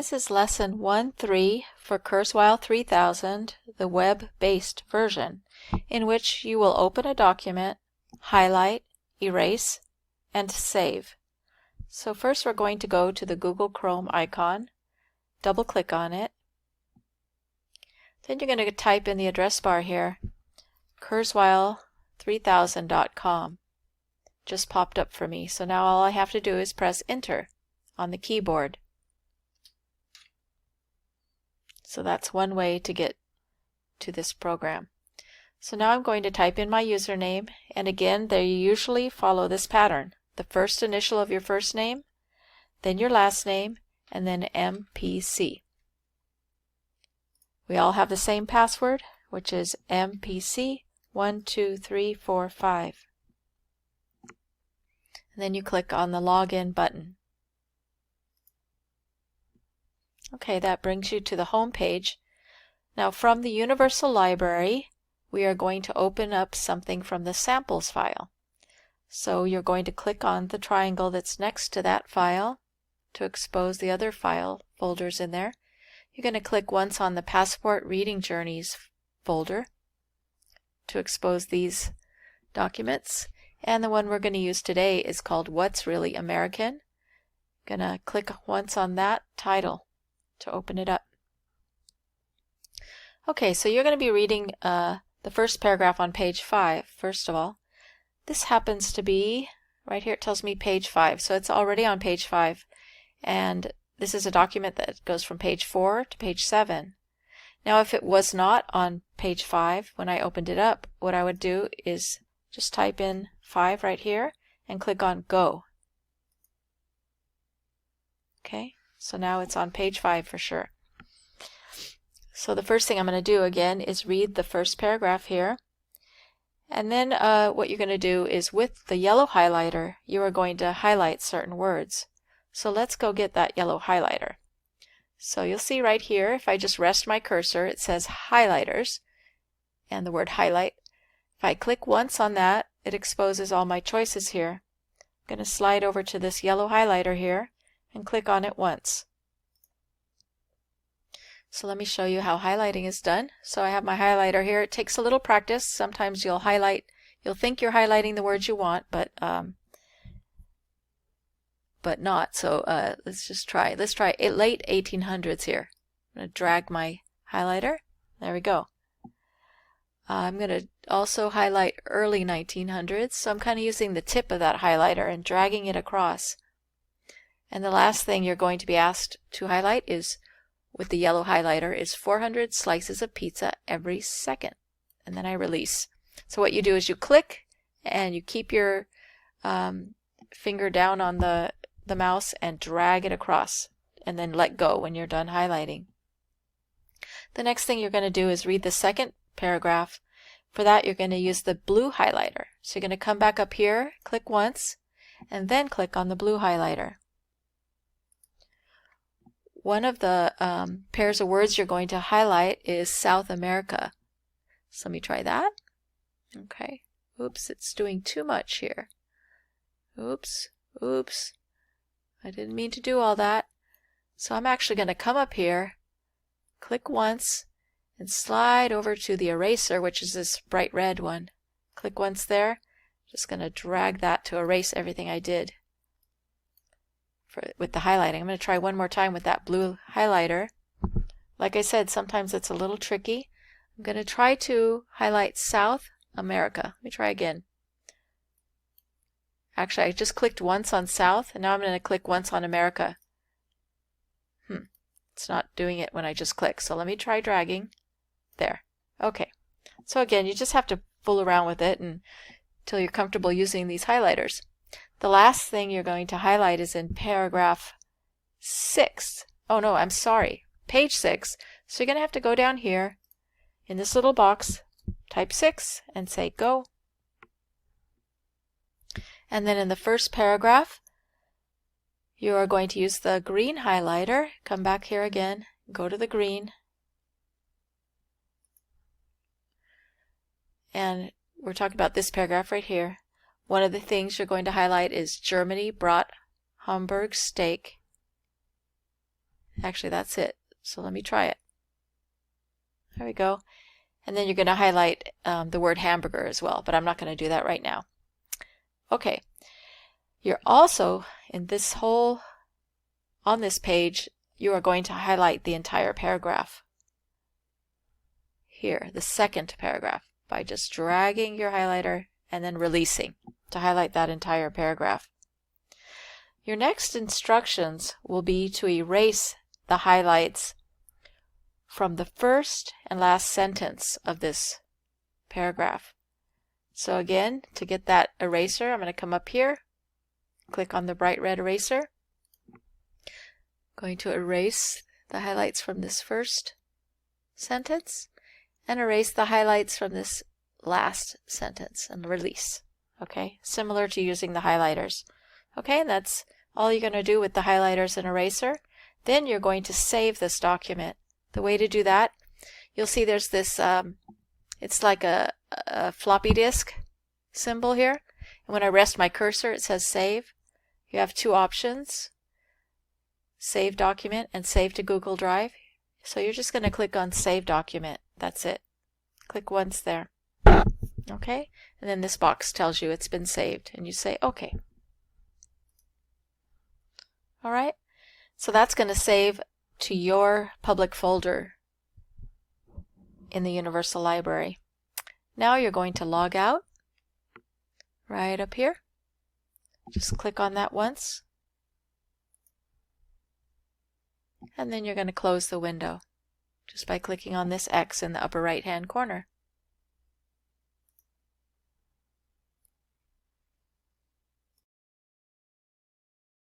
This is lesson 1.3 for Kurzweil 3000, the web-based version, in which you will open a document, highlight, erase, and save. So first we're going to go to the Google Chrome icon, double-click on it. Then you're going to type in the address bar here, Kurzweil3000.com. Just popped up for me, so now all I have to do is press Enter on the keyboard. So that's one way to get to this program. So now I'm going to type in my username, and again they usually follow this pattern. The first initial of your first name, then your last name, and then MPC. We all have the same password, which is MPC12345. And then you click on the Login button. Okay, that brings you to the home page. Now from the Universal Library, we are going to open up something from the samples file. So you're going to click on the triangle that's next to that file to expose the other file folders in there. You're going to click once on the Passport Reading Journeys folder to expose these documents. And the one we're going to use today is called What's Really American. Going to click once on that title to open it up. Okay, so you're going to be reading the first paragraph on page 5, first of all. This happens to be, right here it tells me page 5, so it's already on page 5. And this is a document that goes from page 4 to page 7. Now if it was not on page 5 when I opened it up, what I would do is just type in 5 right here and click on Go. Okay. So now it's on page 5 for sure. So the first thing I'm going to do again is read the first paragraph here. And then what you're going to do is with the yellow highlighter, you are going to highlight certain words. So let's go get that yellow highlighter. So you'll see right here, if I just rest my cursor, it says highlighters and the word highlight. If I click once on that, it exposes all my choices here. I'm going to slide over to this yellow highlighter here and click on it once. So let me show you how highlighting is done. So I have my highlighter here. It takes a little practice. Sometimes you'll think you're highlighting the words you want, but not. So let's just try. Let's try late 1800s here. I'm going to drag my highlighter. There we go. I'm going to also highlight early 1900s. So I'm kind of using the tip of that highlighter and dragging it across. And the last thing you're going to be asked to highlight is, with the yellow highlighter, is 400 slices of pizza every second. And then I release. So what you do is you click and you keep your finger down on the mouse and drag it across. And then let go when you're done highlighting. The next thing you're going to do is read the second paragraph. For that you're going to use the blue highlighter. So you're going to come back up here, click once, and then click on the blue highlighter. One of the pairs of words you're going to highlight is South America. So let me try that. Okay. Oops, it's doing too much here. Oops. I didn't mean to do all that. So I'm actually going to come up here, click once, and slide over to the eraser, which is this bright red one. Click once there. Just going to drag that to erase everything I did with the highlighting. I'm going to try one more time with that blue highlighter. Like I said, sometimes it's a little tricky. I'm going to try to highlight South America. Let me try again. Actually, I just clicked once on South, and now I'm going to click once on America. It's not doing it when I just click. So let me try dragging. There. Okay. So again, you just have to fool around with it until you're comfortable using these highlighters. The last thing you're going to highlight is in paragraph 6. Oh no, I'm sorry. Page 6. So you're going to have to go down here in this little box, type 6, and say Go. And then in the first paragraph, you are going to use the green highlighter. Come back here again, go to the green. And we're talking about this paragraph right here. One of the things you're going to highlight is Germany brought Hamburg steak. Actually, that's it. So let me try it. There we go. And then you're going to highlight the word hamburger as well, but I'm not going to do that right now. Okay. You're also, in this whole, on this page, you are going to highlight the entire paragraph. Here, the second paragraph, by just dragging your highlighter and then releasing to highlight that entire paragraph. Your next instructions will be to erase the highlights from the first and last sentence of this paragraph. So again, to get that eraser, I'm going to come up here, click on the bright red eraser. Going to erase the highlights from this first sentence and erase the highlights from this last sentence and release. Okay, similar to using the highlighters. Okay, and that's all you're going to do with the highlighters and eraser. Then you're going to save this document. The way to do that, you'll see there's this, it's like a floppy disk symbol here. And when I rest my cursor, it says save. You have two options, save document and save to Google Drive. So you're just going to click on save document. That's it. Click once there. Okay, and then this box tells you it's been saved and you say okay. All right, so that's going to save to your public folder in the Universal Library. Now you're going to log out right up here. Just click on that once. And then you're going to close the window just by clicking on this X in the upper right hand corner.